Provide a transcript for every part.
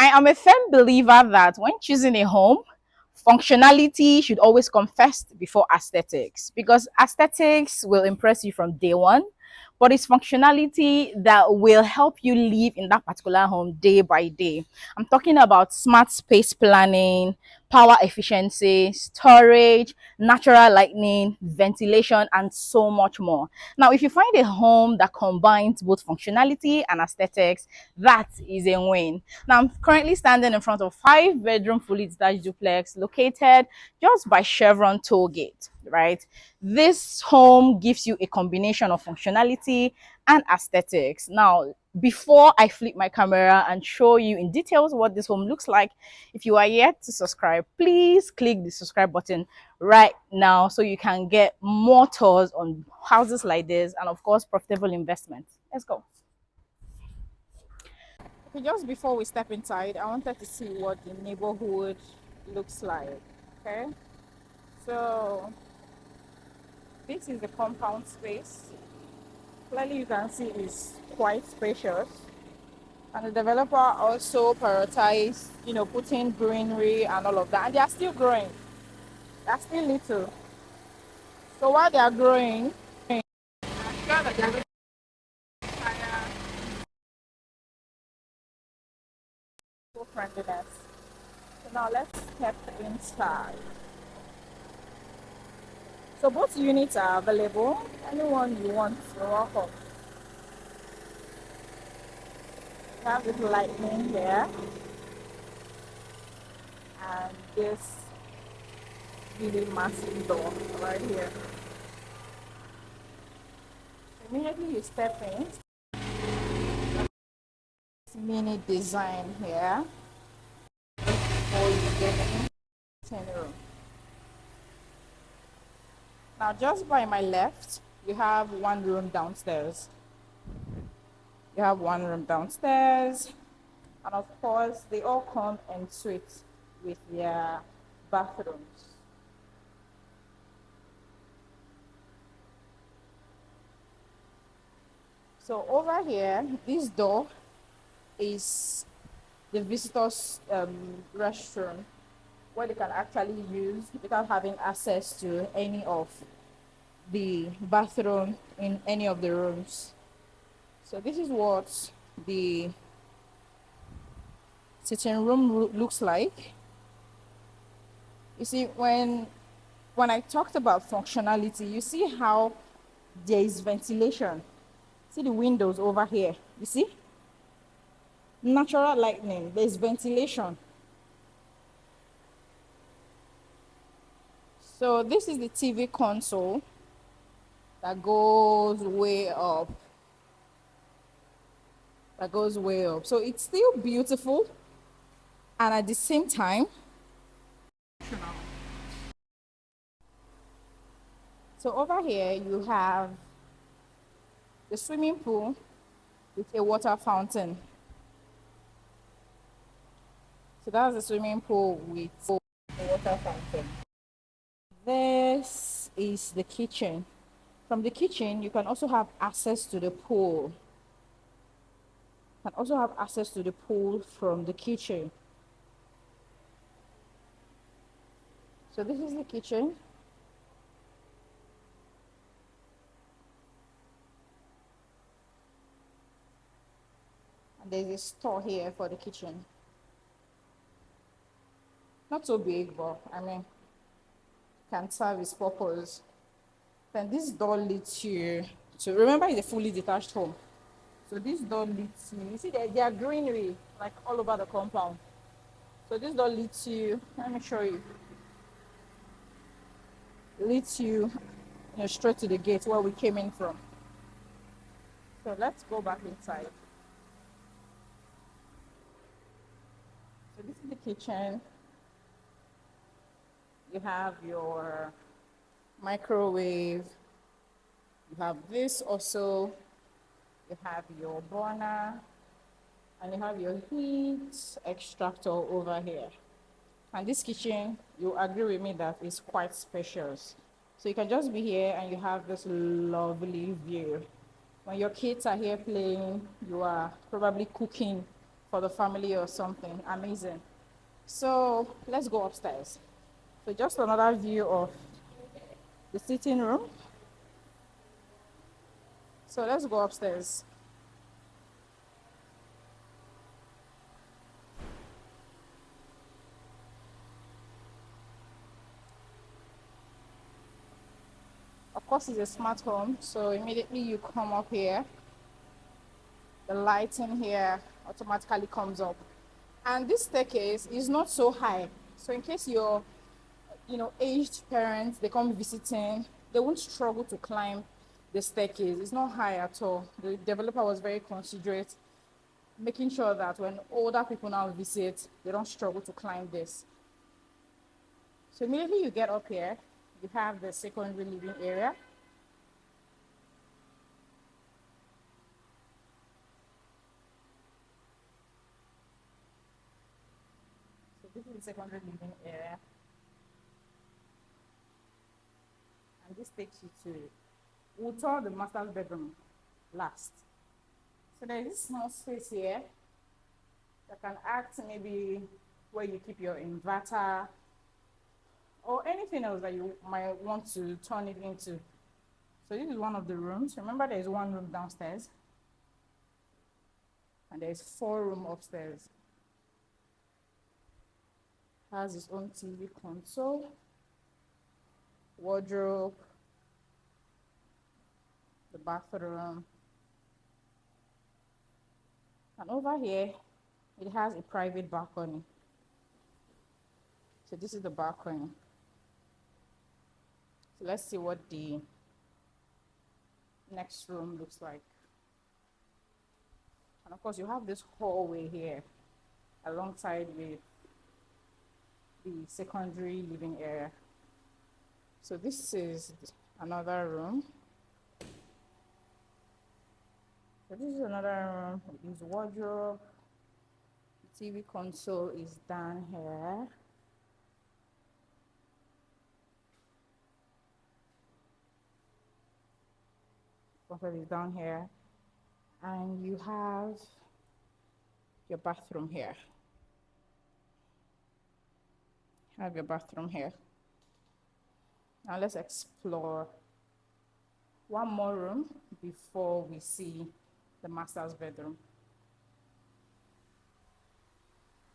am a firm believer that when choosing a home, functionality should always come first before aesthetics, because aesthetics will impress you from day one, but it's functionality that will help you live in that particular home day by day. I'm talking about smart space planning, power efficiency, storage, natural lighting, ventilation, and so much more. Now, if you find a home that combines both functionality and aesthetics, that is a win. Now, I'm currently standing in front of 5-bedroom fully detached duplex located just by Chevron Toll Gate, right? This home gives you a combination of functionality and aesthetics. Now, before I flip my camera and show you in details what this home looks like, if you are yet to subscribe, please click the subscribe button right now so you can get more tours on houses like this and, of course, profitable investments. Let's go. Okay, just before we step inside, I wanted to see what the neighborhood looks like. Okay, so this is the compound space. Clearly, you can see it's quite spacious, and the developer also prioritized, putting greenery and all of that. And they are still growing. They are still little. So while they are growing, I'm sure that they are going to hire friendliness. So now let's step inside. So both units are available. Anyone you want, you're welcome. We have this lightning here, and this really massive door right here. Immediately you step in, this mini design here before you get into the room. Now, just by my left, you have one room downstairs. You have one room downstairs, and of course, they all come en suite with their bathrooms. So over here, this door is the visitors' restroom, where they can actually use without having access to any of the bathroom in any of the rooms. So this is what the sitting room looks like. You see, when I talked about functionality, you see how there is ventilation. See the windows over here. You see? Natural lighting. There's ventilation. So this is the TV console that goes way up. That goes way up. So it's still beautiful, and at the same time, so over here you have the swimming pool with a water fountain. So that's the swimming pool with a water fountain. This is the kitchen. From the kitchen, you can also have access to the pool. You can also have access to the pool from the kitchen. So this is the kitchen. And there's a store here for the kitchen. Not so big, but I mean, can serve its purpose. Then this door leads you to, remember, it's a fully detached home. So this door leads you see there are greenery like all over the compound. So this door leads you, let me show you. Leads you, straight to the gate where we came in from. So let's go back inside. So this is the kitchen. You have your microwave. You have this also. You have your burner. And you have your heat extractor over here. And this kitchen, you agree with me that is quite spacious. So you can just be here and you have this lovely view. When your kids are here playing, you are probably cooking for the family or something. Amazing. So let's go upstairs. So just another view of the sitting room. So let's go upstairs. Of course, it's a smart home, so immediately you come up here, the lighting here automatically comes up. And this staircase is not so high. So in case you're, aged parents, they come visiting, they won't struggle to climb the staircase. It's not high at all. The developer was very considerate, making sure that when older people now visit, they don't struggle to climb this. So immediately you get up here, you have the secondary living area. So this is the secondary living area. And this takes you to, we'll tour the master's bedroom last. So there's this small space here that can act maybe where you keep your inverter or anything else that you might want to turn it into. So this is one of the rooms. Remember, there's one room downstairs and there's 4 rooms upstairs. Has its own TV console, wardrobe, the bathroom, and over here it has a private balcony. So this is the balcony. So let's see what the next room looks like. And of course you have this hallway here alongside with the secondary living area. So this is another room. So this is another room. This wardrobe. The TV console is down here. Console is down here. And you have your bathroom here. Have your bathroom here. Now let's explore one more room before we see the master's bedroom.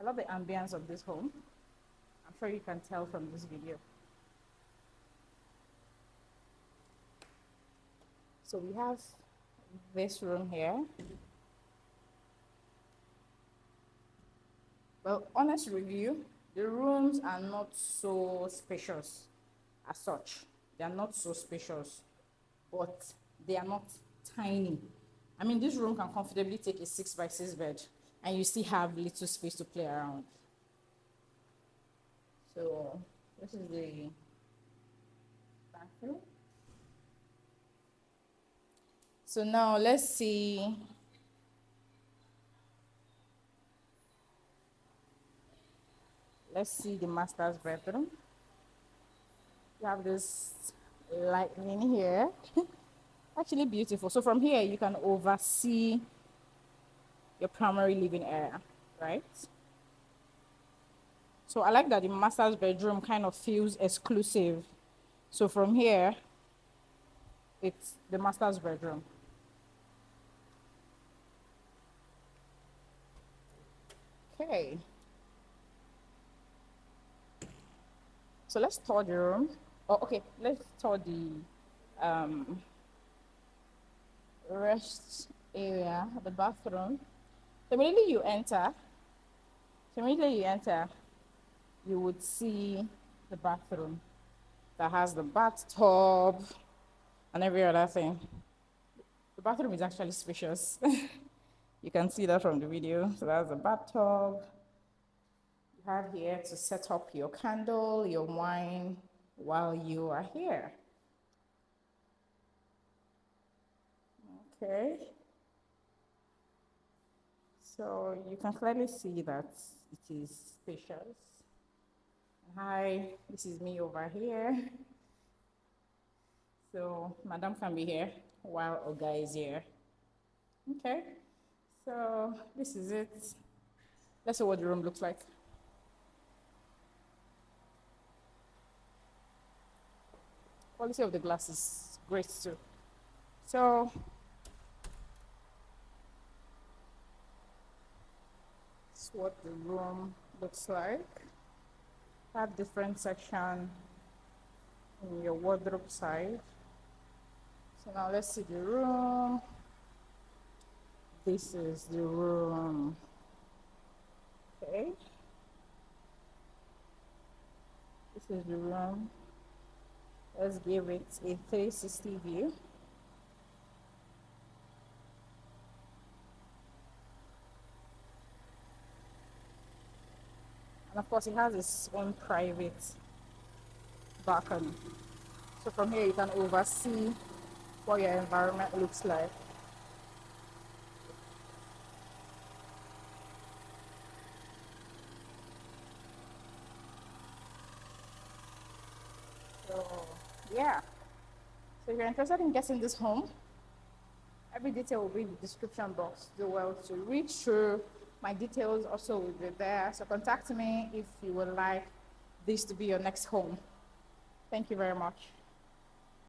I love the ambience of this home. I'm sure you can tell from this video. So we have this room here. Well, honest review, the rooms are not so spacious as such. They are not so spacious, but they are not tiny. I mean, this room can comfortably take a 6x6 bed, and you still have little space to play around. So this is the bathroom. So now let's see. Let's see the master's bedroom. You have this lightning here. Actually beautiful. So from here you can oversee your primary living area, right? So I like that the master's bedroom kind of feels exclusive. So from here, it's the master's bedroom. Okay. So let's tour the room. Oh, okay, let's tour the rest area, the bathroom. So immediately you enter, you would see the bathroom that has the bathtub and every other thing. The bathroom is actually spacious. You can see that from the video. So that's the bathtub. You have here to set up your candle, your wine while you are here. Okay. So you can clearly see that it is spacious. Hi, this is me over here. So Madam can be here while Oga is here. Okay, so this is it. Let's see what the room looks like. Quality of the glass is great too. So that's what the room looks like. Have different section in your wardrobe side. So now let's see the room. This is the room. Okay. This is the room. Let's give it a 360 view. And of course, it has its own private balcony. So from here, you can oversee what your environment looks like. So yeah. So if you're interested in getting this home, every detail will be in the description box. Do well to read through. My details also will be there. So contact me if you would like this to be your next home. Thank you very much.